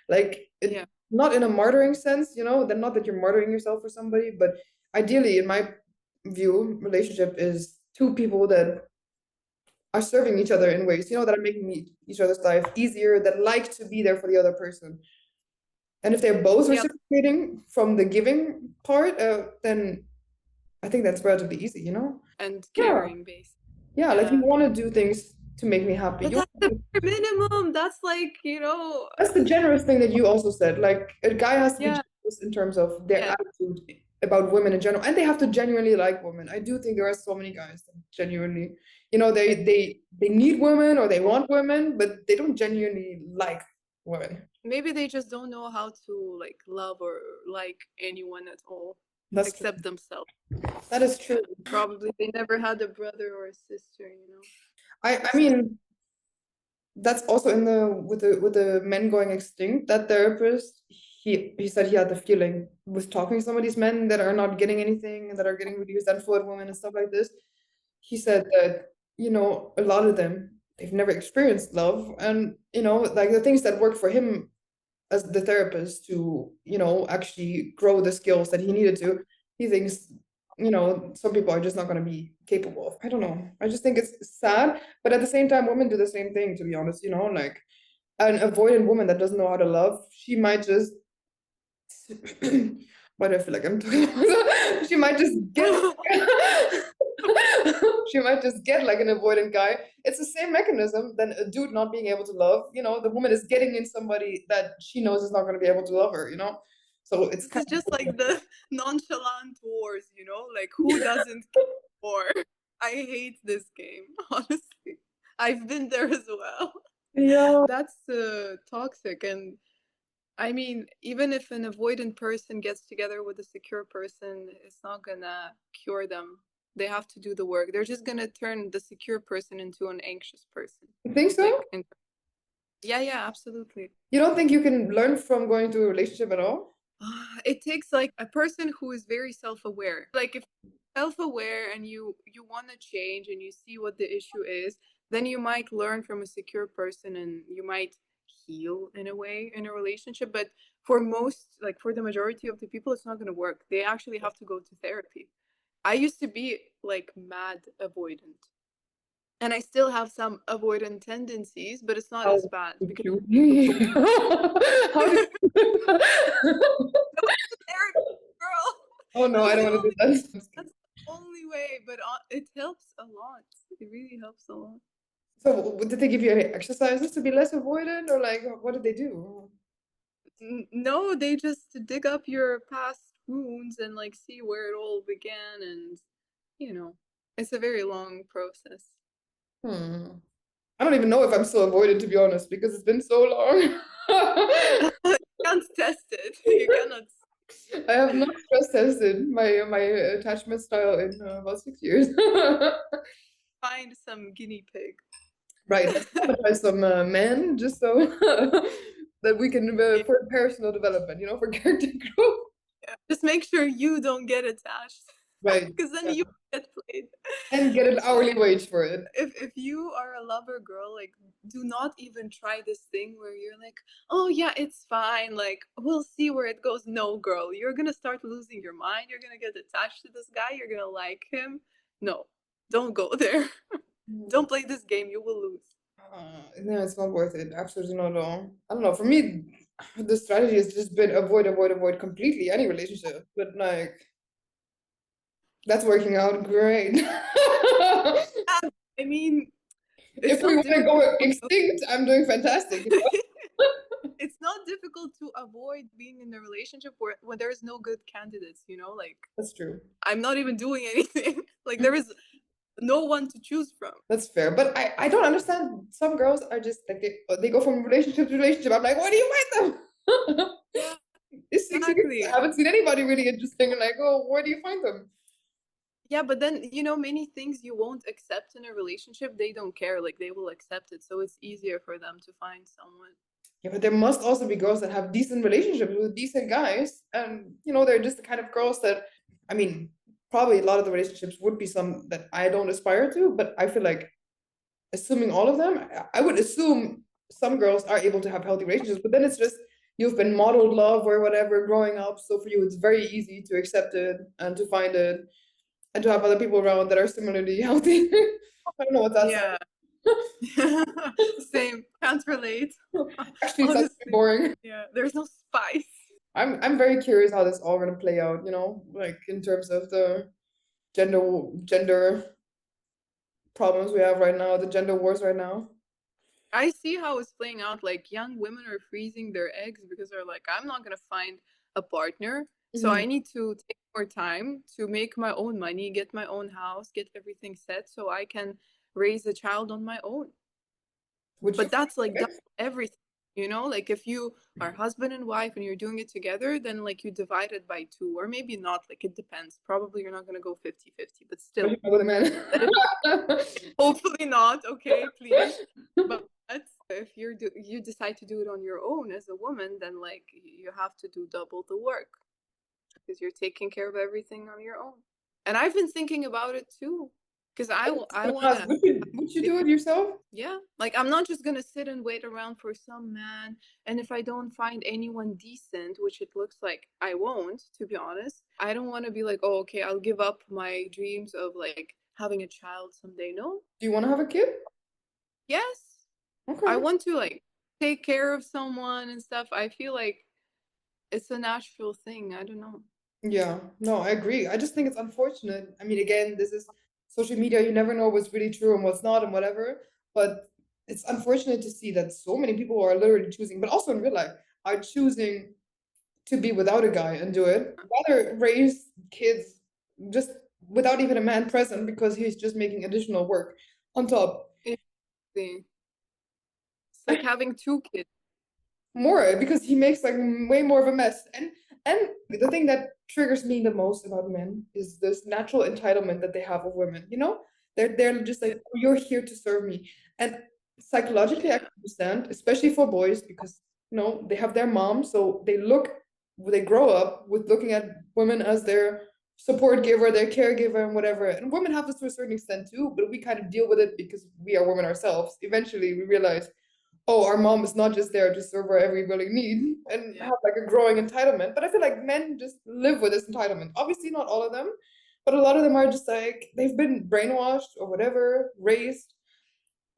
Like Yeah. not in a martyring sense, that not that you're martyring yourself for somebody, but ideally, in my view, relationship is two people that are serving each other in ways, that are making each other's life easier, that like to be there for the other person. And if they're both Yeah. reciprocating from the giving part, then I think that's relatively easy, And Yeah. caring base. Yeah, like you Yeah. want to do things to make me happy. But that's the bare minimum. That's like, That's the generous thing that you also said. Like a guy has to be yeah, generous in terms of their yeah. attitude about women in general, and they have to genuinely like women. I do think there are so many guys that genuinely, they need women or they want women, but they don't genuinely like women. Maybe they just don't know how to like love or like anyone at all That's true. except themselves. That is true. Yeah. Probably they never had a brother or a sister. I Just mean, that's also in the with the men going extinct. That therapist, he said he had the feeling with talking to some of these men that are not getting anything and that are getting really resentful at women and stuff like this. He said that a lot of them, they've never experienced love, and like the things that worked for him as the therapist to actually grow the skills that he needed to, he thinks some people are just not going to be capable of. I don't know, I just think it's sad, but at the same time women do the same thing, to be honest, like an avoidant woman that doesn't know how to love, she might just why do I feel like I'm talking about she might just get she might just get like an avoidant guy. It's the same mechanism than a dude not being able to love. The woman is getting in somebody that she knows is not going to be able to love her. So it's this kind is just of like the nonchalant wars. Like who doesn't care war? I hate this game, honestly. I've been there as well. yeah. That's toxic. And I mean, even if an avoidant person gets together with a secure person, it's not gonna cure them. They have to do the work. They're just gonna turn the secure person into an anxious person. You think so? Like, yeah, yeah, absolutely. You don't think you can learn from going through a relationship at all? It takes like a person who is very self-aware. Like if self-aware and you want to change and you see what the issue is, then you might learn from a secure person and you might heal in a way in a relationship. But for most, like for the majority of the people, it's not going to work. They actually have to go to therapy. I used to be like mad avoidant. And I still have some avoidant tendencies, but it's not How as bad would because you? How do therapy, girl. Oh no, I That's don't the want to only do that. that's the only way, but it helps a lot. It really helps a lot. So, did they give you any exercises to be less avoidant, or like, what did they do? No, they just dig up your past wounds and like see where it all began, and you know, it's a very long process. Hmm. I don't even know if I'm still avoidant, to be honest, because it's been so long. You can't test it. You cannot I have not stress tested my attachment style in about 6 years. find some guinea pig. Right, let's traumatize some men just so that we can Yeah, for personal development, for character growth. yeah. Just make sure you don't get attached, Right. because then Yeah. you get played. And get an hourly wage for it. If you are a lover girl, like do not even try this thing where you're like, oh yeah, it's fine, like we'll see where it goes. No, girl, you're gonna start losing your mind, you're gonna get attached to this guy, you're gonna like him. No, don't go there. Don't play this game, you will lose. No, it's not worth it. Absolutely not at all. I don't know. For me, the strategy has just been avoid, avoid, avoid completely any relationship. But like, that's working out great. I mean, If it's we not want to go difficult. extinct, I'm doing fantastic. It's not difficult to avoid being in a relationship where when there's no good candidates, like That's true. I'm not even doing anything. Like there is no one to choose from. That's fair. But I don't understand. Some girls are just like they go from relationship to relationship. I'm like, where do you find them? Yeah, It's 6 years. exactly. I haven't seen anybody really interesting. And like, oh, where do you find them? Yeah, but then, many things you won't accept in a relationship, they don't care. Like they will accept it. So it's easier for them to find someone. Yeah, but there must also be girls that have decent relationships with decent guys. And, they're just the kind of girls that, I mean, probably a lot of the relationships would be some that I don't aspire to, but I feel like assuming all of them, I would assume some girls are able to have healthy relationships, but then it's just you've been modeled love or whatever growing up. So for you, it's very easy to accept it and to find it and to have other people around that are similarly healthy. I don't know what that's Yeah. Same. Can't relate. like. Actually, it sounds pretty Honestly. boring. Yeah. There's no spice. I'm very curious how this all gonna play out, like in terms of the gender problems we have right now, the gender wars right now. I see how it's playing out. Like young women are freezing their eggs because they're like, I'm not gonna find a partner. So Mhm. I need to take more time to make my own money, get my own house, get everything set so I can raise a child on my own. Would you? But that's like double everything, like if you are husband and wife and you're doing it together, then like you divide it by two, or maybe not, like it depends. Probably you're not going to go 50-50, but still, With a man. hopefully not. Okay, please. But if you decide to do it on your own as a woman, then like you have to do double the work because you're taking care of everything on your own. And I've been thinking about it too, because I want to. Would you do it yourself? Yeah, like I'm not just gonna sit and wait around for some man, and if I don't find anyone decent, which it looks like I won't, to be honest, I don't want to be like, oh, okay, I'll give up my dreams of like having a child someday. No, Do you want to have a kid? yes, I Okay. want to like take care of someone and stuff. I feel like it's a natural thing. I don't know. Yeah, no, I agree. I just think it's unfortunate. I mean, again, this is social media. You never know what's really true and what's not and whatever. But it's unfortunate to see that so many people are literally choosing, but also in real life, are choosing to be without a guy and do it. Rather raise kids just without even a man present because he's just making additional work on top. It's like having two kids. More because he makes like way more of a mess. And And the thing that triggers me the most about men is this natural entitlement that they have of women. You know, they're just like, Yeah. oh, you're here to serve me. And psychologically, I Yeah. can understand, especially for boys, because they have their mom, so they grow up with looking at women as their support giver, their caregiver, and whatever. And women have this to a certain extent too, but we kind of deal with it because we are women ourselves. Eventually, we realize, oh, our mom is not just there to serve our every willing need and Yeah. have like a growing entitlement. But I feel like men just live with this entitlement. Obviously, not all of them, but a lot of them are just like they've been brainwashed or whatever, raised.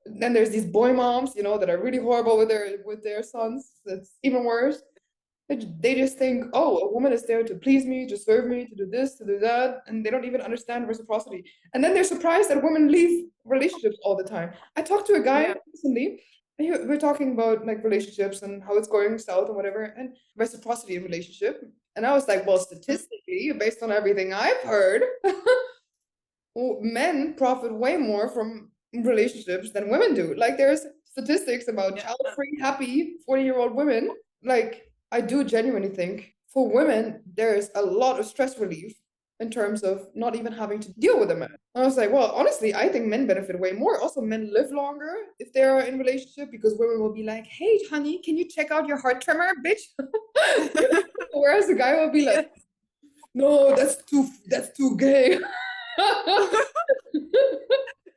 Then there's these boy moms, that are really horrible with their sons. That's even worse. They just think, oh, a woman is there to please me, to serve me, to do this, to do that, and they don't even understand reciprocity. And then they're surprised that women leave relationships all the time. I talked to a guy Yeah. recently, and we're talking about like relationships and how it's going south and whatever, and reciprocity in relationship. And I was like, well, Mm. statistically, based on everything I've heard, men profit way more from relationships than women do. Like there's statistics about Yeah. child-free, happy 40-year-old women. Like I do genuinely think for women, there's a lot of stress relief in terms of not even having to deal with a man. I was like, well, honestly, I think men benefit way more. Also, men live longer if they are in relationship because women will be like, hey, honey, can you check out your heart tremor, bitch? Whereas the guy will be like, Yeah. no, that's too gay.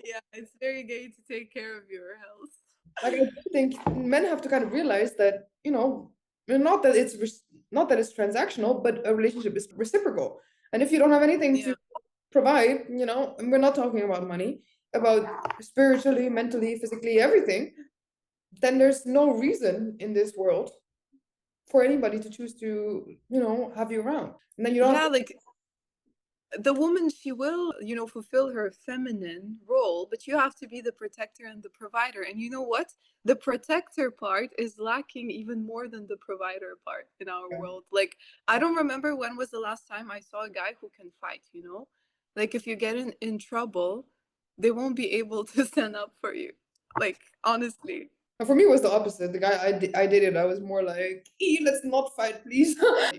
Yeah. It's very gay to take care of your health. Like I do think men have to kind of realize that, not that it's transactional, but a relationship is reciprocal. And if you don't have anything to Yeah. provide, and we're not talking about money, about spiritually, mentally, physically, everything, then there's no reason in this world for anybody to choose to, have you around. And then you don't have Yeah. to. Like the woman, she will, fulfill her feminine role, but you have to be the protector and the provider. And you know what? The protector part is lacking even more than the provider part in our world. Like, I don't remember when was the last time I saw a guy who can fight. Like, if you get in trouble, they won't be able to stand up for you. Like, honestly. And for me, it was the opposite. The guy I dated, I was more like, let's not fight, please.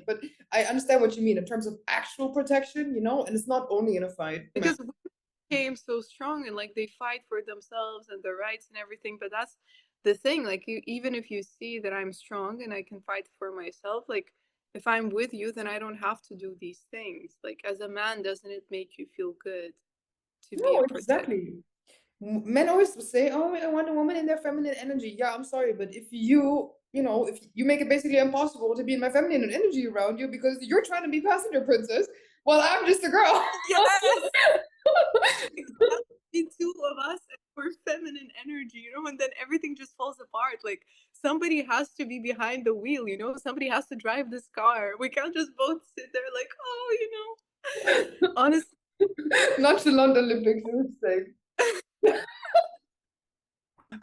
But I understand what you mean in terms of actual protection, and it's not only in a fight. Because women became so strong and like they fight for themselves and their rights and everything, but that's the thing, like even if you see that I'm strong and I can fight for myself, like if I'm with you, then I don't have to do these things. Like as a man, doesn't it make you feel good to be No, a protector? exactly. Men always say, "Oh, I want a woman in their feminine energy." Yeah, I'm sorry, but if you make it basically impossible to be in my feminine energy around you because you're trying to be passenger princess, well, I'm just a girl. Yes, exactly. Two of us and we're feminine energy, and then everything just falls apart. Like somebody has to be behind the wheel, somebody has to drive this car. We can't just both sit there like, oh. Honestly, Nonchalant Olympics, it was like,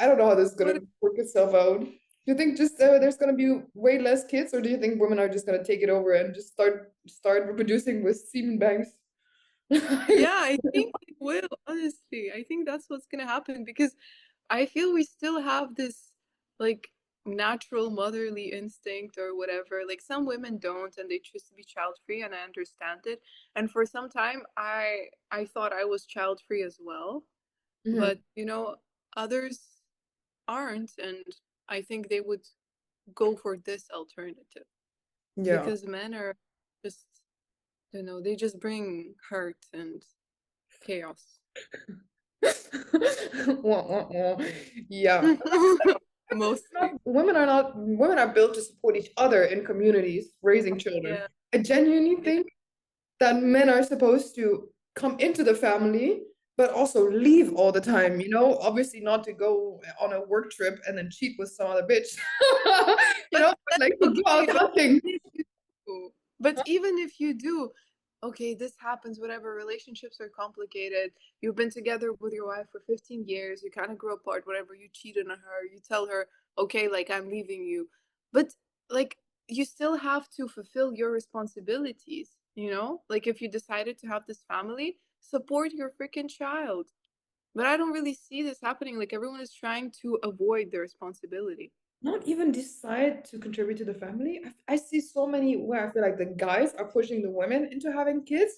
I don't know how this is but gonna work itself out. Do you think just there's gonna be way less kids, or do you think women are just gonna take it over and just start reproducing with semen banks? yeah, I think it will, honestly. I think that's what's gonna happen because I feel we still have this like natural motherly instinct or whatever. Like some women don't and they choose to be child free and I understand it. And for some time I thought I was child free as well. Mhm. But others aren't and I think they would go for this alternative Yeah. because men are just they just bring hurt and chaos. Wah, wah, wah. Yeah. Mostly. Women are built to support each other in communities raising children. Yeah. I genuinely Yeah. think that men are supposed to come into the family but also leave all the time, obviously not to go on a work trip and then cheat with some other bitch. But But like to go okay, out hunting. if you do, but even if you do, okay, this happens, whatever, relationships are complicated. You've been together with your wife for 15 years, you kind of grew apart, whatever, you cheated on her, you tell her, okay, like I'm leaving you. But like you still have to fulfill your responsibilities. Like if you decided to have this family, support your freaking child. But I don't really see this happening. Like everyone is trying to avoid their responsibility. not even decide to contribute to the family. I see so many where I feel like the guys are pushing the women into having kids,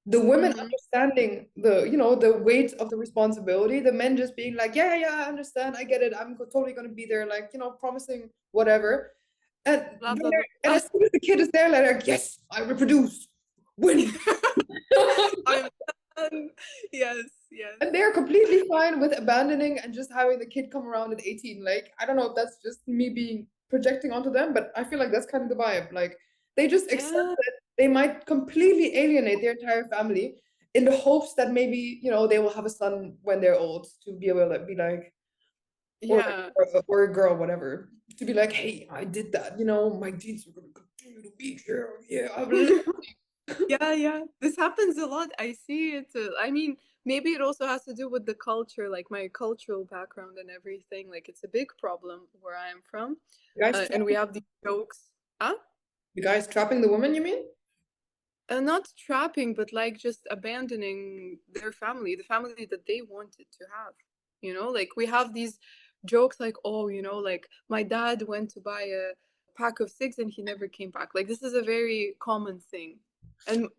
the women Mm-hmm. understanding the, the weight of the responsibility, the men just being like, yeah, yeah, yeah, I understand, I get it, I'm totally gonna be there, like, promising whatever. And Blah blah blah. and as soon as the kid is there, like, yes, I reproduce, win. I'm done. Yes, yes. And they're completely fine with abandoning and just having the kid come around at 18. Like, I don't know if that's just me being projecting onto them, but I feel like that's kind of the vibe. Like, they just accept Yeah, that they might completely alienate their entire family in the hopes that maybe, they will have a son when they're old to be able to be like, or yeah. or a girl, whatever, to be like, hey, I did that, my genes are gonna continue to be here. Yeah, I've lived. Yeah, yeah. This happens a lot. I see it. I mean, maybe it also has to do with the culture, like my cultural background and everything. Like, it's a big problem where I am from. The guy's And we trapping, have these jokes. Huh? the guy's trapping the woman, you mean? Not trapping, but like just abandoning their family, the family that they wanted to have. Like we have these jokes like, oh, like my dad went to buy a pack of cigs and he never came back. Like this is a very common thing. And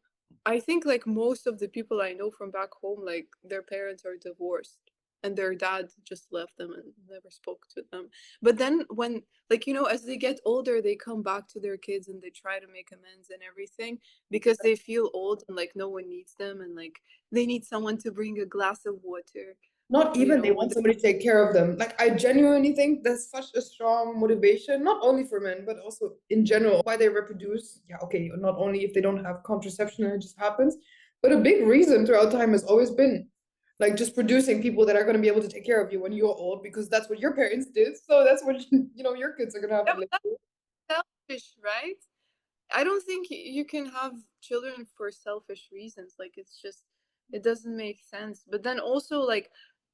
I think like most of the people I know from back home, like their parents are divorced and their dad just left them and never spoke to them. But then when like as they get older, they come back to their kids and they try to make amends and everything because they feel old and like no one needs them and like they need someone to bring a glass of water, Not even they when want somebody to take care of them. Like, I genuinely think that's such a strong motivation, not only for men, but also in general, why they reproduce. Yeah, okay, not only if they don't have contraception and it just happens, but a big reason throughout time has always been like just producing people that are going to be able to take care of you when you're old, because that's what your parents did. So that's what your kids are going to have yeah, to but live that's with. selfish, right? I don't think you can have children for selfish reasons. Like it's just it doesn't make sense. But then also like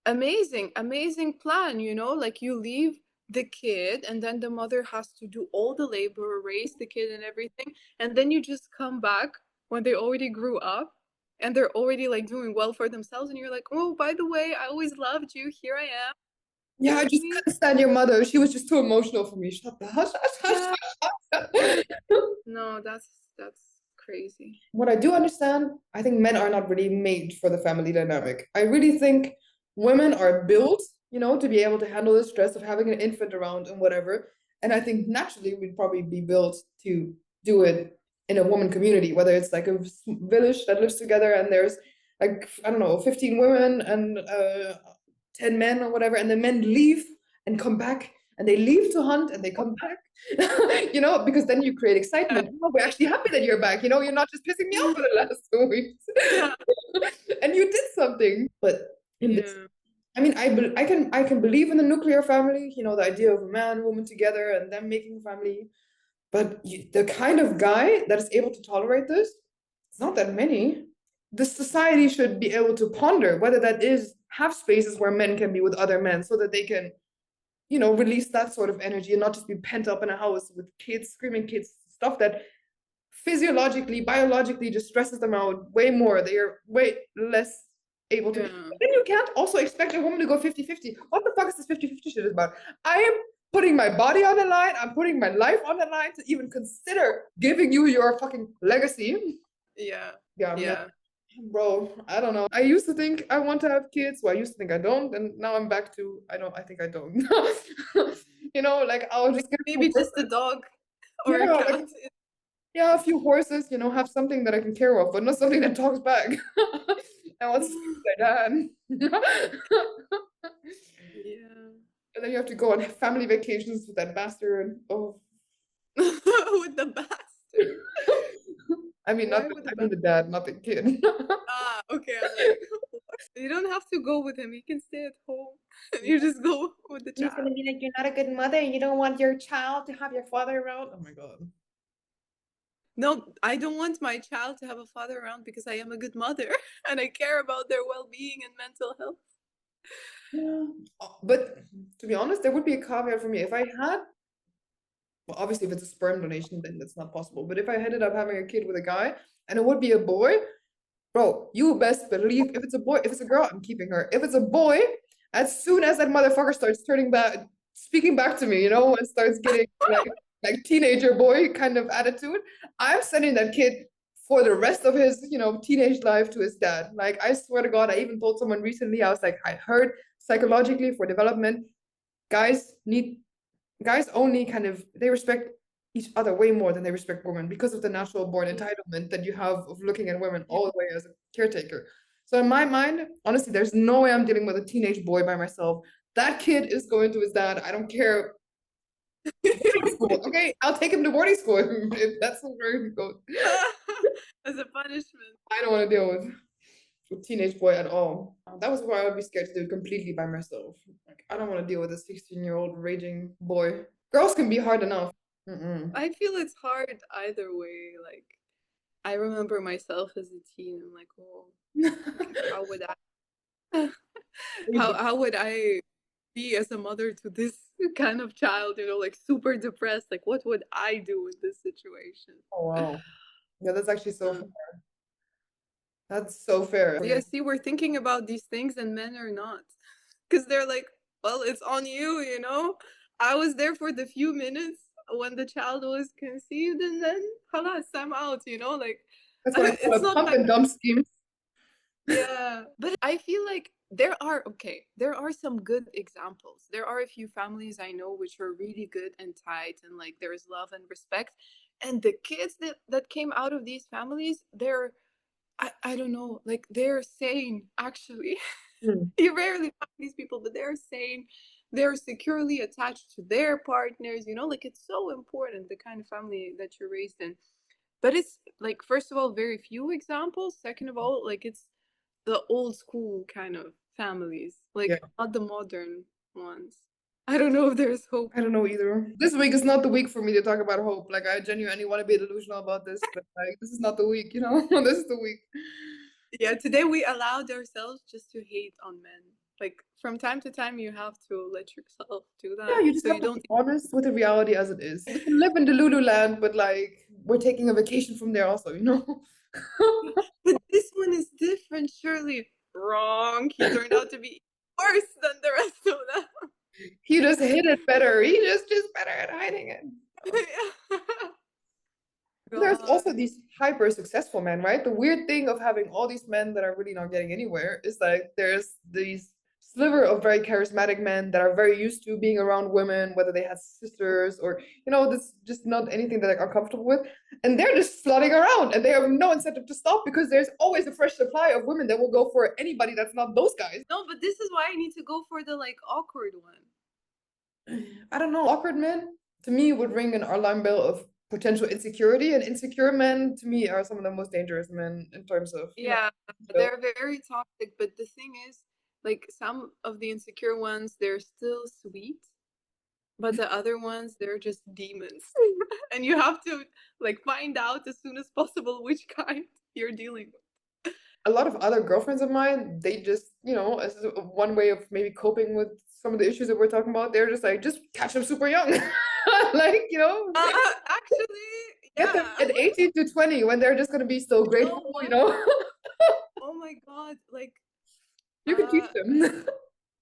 amazing, amazing plan, like you leave the kid and then the mother has to do all the labor, raise the kid and everything, and then you just come back when they already grew up and they're already like doing well for themselves and you're like, "Oh, by the way, I always loved you. Here I am." You Yeah, know I what I just mean? couldn't stand your mother. She was just too emotional for me. Shut the hush, hush, Yeah. hush, Yeah. hush. No, that's crazy. What I do understand, I think men are not really made for the family dynamic. I really think women are built, to be able to handle the stress of having an infant around and whatever. And I think naturally we'd probably be built to do it in a woman community, whether it's like a village that lives together and there's like, I don't know, 15 women and 10 men or whatever, and the men leave and come back and they leave to hunt and they come back. Because then you create excitement. Oh, we're actually happy that you're back. You're not just pissing me off for the last 2 weeks. Yeah. And you did something. But in this, Yeah. I mean, I can believe in the nuclear family, the idea of a man, woman together and them making a family. But the kind of guy that is able to tolerate this, it's not that many. The society should be able to ponder whether that is have spaces where men can be with other men so that they can release that sort of energy and not just be pent up in a house with kids, screaming kids, stuff that physiologically, biologically just stresses them out way more. They are way less able to. Yeah. But then you can't also expect a woman to go 50-50. What the fuck is this 50-50 shit about? I am putting my body on the line. I'm putting my life on the line to even consider giving you your fucking legacy. Yeah. Yeah, I'm not. Yeah. Bro, I don't know. I used to think I want to have kids. Well, I used to think I don't, and now I'm back to I don't. I think I don't. Like I'll just get Maybe just a dog or a yeah, like cat. yeah, a few horses. Have something that I can care of, but not something that talks back. I want to speak to my dad. Yeah. And then you have to go on family vacations with that bastard. Oh, With the bastard. I mean, not Why the, with the I mean bastard? the dad, not the kid. Ah, okay. I'm like, what? You don't have to go with him. He can stay at home. You just go with the He's child. gonna be like, you're not a good mother. You don't want your child to have your father around. Oh my god. No, I don't want my child to have a father around because I am a good mother and I care about their well-being and mental health. Yeah. But to be honest, there would be a caveat for me. If I had, well, obviously, if it's a sperm donation, then that's not possible. But if I ended up having a kid with a guy and it would be a boy, bro, you best believe if it's a boy, if it's a girl, I'm keeping her. If it's a boy, as soon as that motherfucker starts turning bad, speaking back to me, when it starts getting like teenager boy kind of attitude, I'm sending that kid for the rest of his, teenage life to his dad. Like I swear to God, I even told someone recently, I was like, I heard psychologically for development, guys need guys only kind of they respect each other way more than they respect women because of the natural born entitlement that you have of looking at women Yeah. all the way as a caretaker. So in my mind, honestly, there's no way I'm dealing with a teenage boy by myself. That kid is going to his dad. I don't care. Boarding school. Okay, I'll take him to boarding school if that's where he goes. As a punishment. I don't want to deal with teenage boy at all. That was why I would be scared to do it completely by myself. Like I don't want to deal with a 16-year-old raging boy. Girls can be hard enough. Mm-mm. I feel it's hard either way. Like I remember myself as a teen. I'm like, oh, like how would I how would I be as a mother to this kind of child, like super depressed? Like what would I do in this situation? Oh wow. Yeah, that's actually so Uh, fair. That's so fair. yeah, see, we're thinking about these things and men are not. Because they're like, well, it's on you, you know? I was there for the few minutes when the child was conceived and then halas, I'm out, Like That's what I call it's a not pump my and dump scheme. yeah. But I feel like there are some good examples. There are a few families I know which are really good and tight and like there's love and respect. And the kids that came out of these families, I don't know, like they're sane actually. Hmm. You rarely find these people, but they're sane. They're securely attached to their partners, like it's so important the kind of family that you're raised in. But it's like, first of all, very few examples. Second of all, like it's the old school kind of families, Yeah, like not the modern ones. I don't know if there's hope. I don't know either. This week is not the week for me to talk about hope. Like I genuinely want to be delusional about this, but like this is not the week, This is the week. Yeah, today we allowed ourselves just to hate on men. Like from time to time, you have to let yourself do Yeah, that, you just so have you to don't. be honest with the reality as it is. We can live in the Lulu land, but like we're taking a vacation from there also. But this one is different, surely. Wrong. He turned out to be worse than the rest of them. He just hid it better. He just better at hiding it. There's also God. these hyper successful men, right? The weird thing of having all these men that are really not getting anywhere is like there's these sliver of very charismatic men that are very used to being around women, whether they had sisters or that's just not anything that like, are comfortable with. And they're just flooding around and they have no incentive to stop because there's always a fresh supply of women that will go for anybody that's not those guys. No, but this is why I need to go for the like awkward one. I don't know. Awkward men to me would ring an alarm bell of potential insecurity, and insecure men to me are some of the most dangerous men in terms of Yeah, so, they're very toxic, but the thing is, like some of the insecure ones, they're still sweet, but the other ones, they're just demons. And you have to like find out as soon as possible which kind you're dealing with. a lot of other girlfriends of mine, they just, as one way of maybe coping with some of the issues that we're talking about, they're just like, just catch them super young. Like, Actually, get them yeah. at 18 to 20 when they're just going to be still You know grateful. what? Oh my God. Like, You can teach uh, them.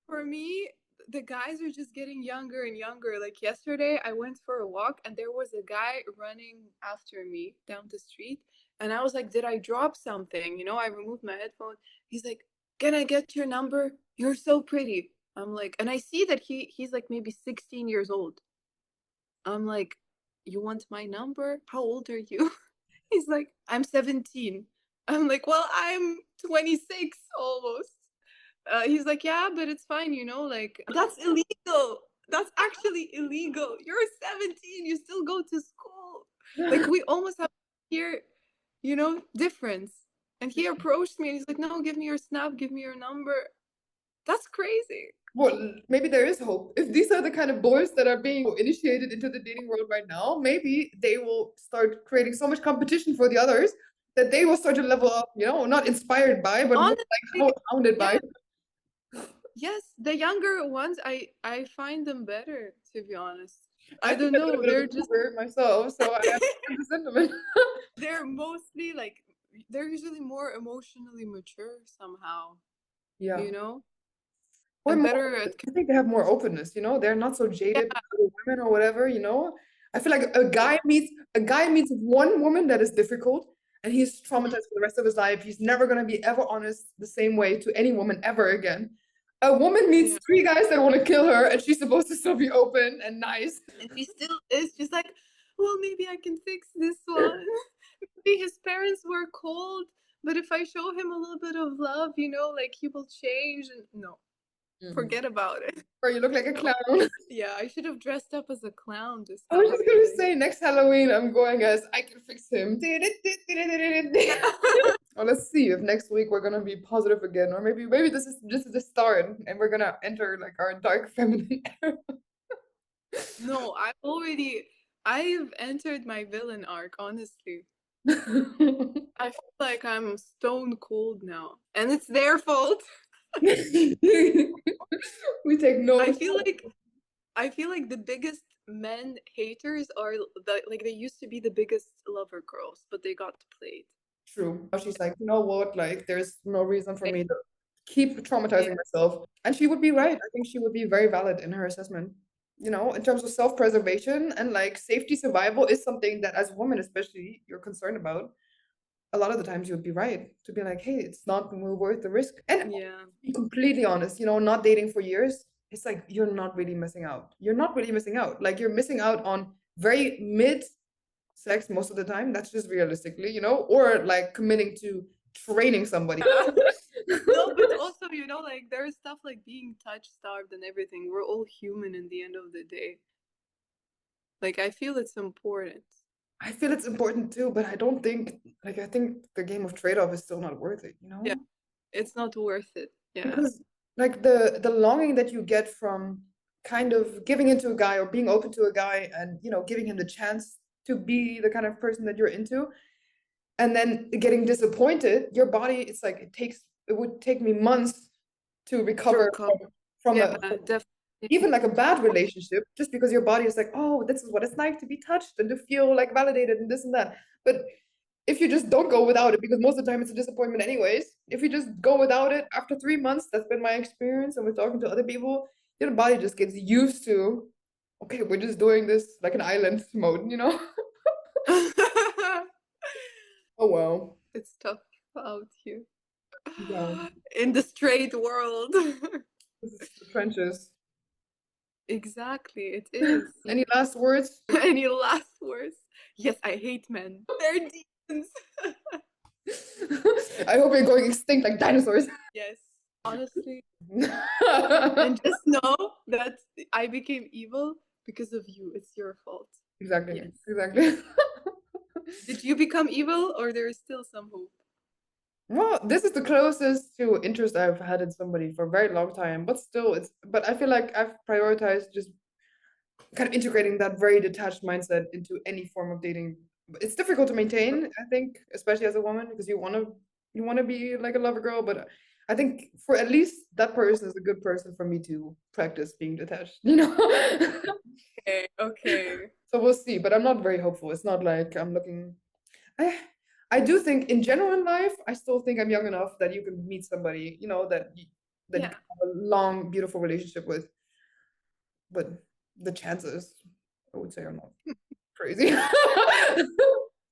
for me, the guys are just getting younger and younger. Like yesterday, I went for a walk and there was a guy running after me down the street. And I was like, did I drop something? I removed my headphone. He's like, can I get your number? You're so pretty. I'm like, and I see that he's like maybe 16 years old. I'm like, you want my number? How old are you? He's like, I'm 17. I'm like, well, I'm 26 almost. He's like, yeah, but it's fine, like that's illegal. That's actually illegal. You're 17, you still go to school. Like we almost have here, difference. And he approached me and he's like, no, give me your snap, give me your number. That's crazy. Well, maybe there is hope. If these are the kind of boys that are being initiated into the dating world right now, maybe they will start creating so much competition for the others that they will start to level up, not inspired by, but more Honestly, like hounded by. yeah, yes, the younger ones, I find them better, to be honest. I I think don't I'm a little know. bit of a They're just cougar myself, so I understand the sentiment. they're mostly like they're usually more emotionally mature somehow, Yeah. you know? Or and more, better at I think they have more openness, they're not so yeah, jaded with other women or whatever. I feel like a guy meets one woman that is difficult and he's mhm, traumatized for the rest of his life. He's never gonna be ever honest the same way to any woman ever again. A woman meets yeah. three guys that want to kill her and she's supposed to still be open and nice. And she still is just like, well, maybe I can fix this one. Maybe his parents were cold, but if I show him a little bit of love, like he will change. And no, Mm. forget about it. Or you look like a No. clown. Yeah, I should have dressed up as a clown this I was just gonna Halloween. say next Halloween I'm going as I can fix him. Well, let's see if next week we're gonna be positive again, or maybe this is just the start, and we're gonna enter like our dark feminine era. No, I've entered my villain arc, honestly. I feel like I'm stone cold now, and it's their fault. We take no I feel responsibility. like I feel like the biggest men haters are like they used to be the biggest lover girls, but they got played. True. She's like, you know what? Like, there's no reason for Like, me to keep yeah, traumatizing myself. And she would be yeah, right. I think she would be very valid in her assessment. In terms of self-preservation and like safety survival is something that as a woman especially you're concerned about. A lot of the times you would be right to be like, hey, it's not worth the risk. And to yeah. be completely honest, not dating for years, it's like you're not really missing out. You're not really missing out. Like you're missing out on very mid sex most of the time. That's just realistically, or like committing to training somebody. No, but also, like there's stuff like being touch starved and everything. We're all human in the end of the day. Like I feel it's important. I feel it's important too, but I think the game of trade-off is still not worth it, Yeah, it's not worth it. Yeah. because like the longing that you get from kind of giving into a guy or being open to a guy and giving him the chance to be the kind of person that you're into and then getting disappointed, your body, it's like it would take me months to To recover recover. from Yeah, from definitely. even like a bad relationship, just because your body is like, oh, this is what it's like to be touched and to feel like validated and this and that. But if you just don't go without it, because most of the time it's a disappointment anyways, if you just go without it after 3 months, that's been my experience, and we're talking to other people, your body just gets used to, okay, we're just doing this like an island mode. Oh well. It's tough out here. Yeah. In the straight world. This is the trenches. Exactly, it is. Any last words? Any last words? Yes, I hate men. They're demons. I hope you're going extinct like dinosaurs. Yes, honestly. And just know that I became evil because of you. It's your fault. Exactly. Yes. Exactly. Did you become evil or there is still some hope? Well, this is the closest to interest I've had in somebody for a very long time, but still, but I feel like I've prioritized just kind of integrating that very detached mindset into any form of dating. It's difficult to maintain, I think, especially as a woman, because you want to be like a lover girl, but I think for at least that person is a good person for me to practice being detached. Okay, okay. So we'll see, but I'm not very hopeful. It's not like I'm looking. I I do think in general in life, I still think I'm young enough that you can meet somebody, that you Yeah. can have a long, beautiful relationship with. But the chances, I would say, are not crazy.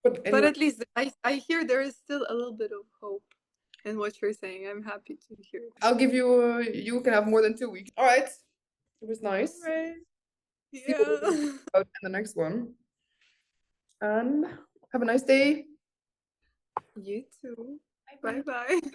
But But anyway, at least I hear there is still a little bit of hope in what you're saying. I'm happy to hear that. I'll give you. You can have more than 2 weeks. All right. It was All nice. right. See what we're gonna Yeah. talk about in the next one. And have a nice day. You too. Bye Bye bye. bye.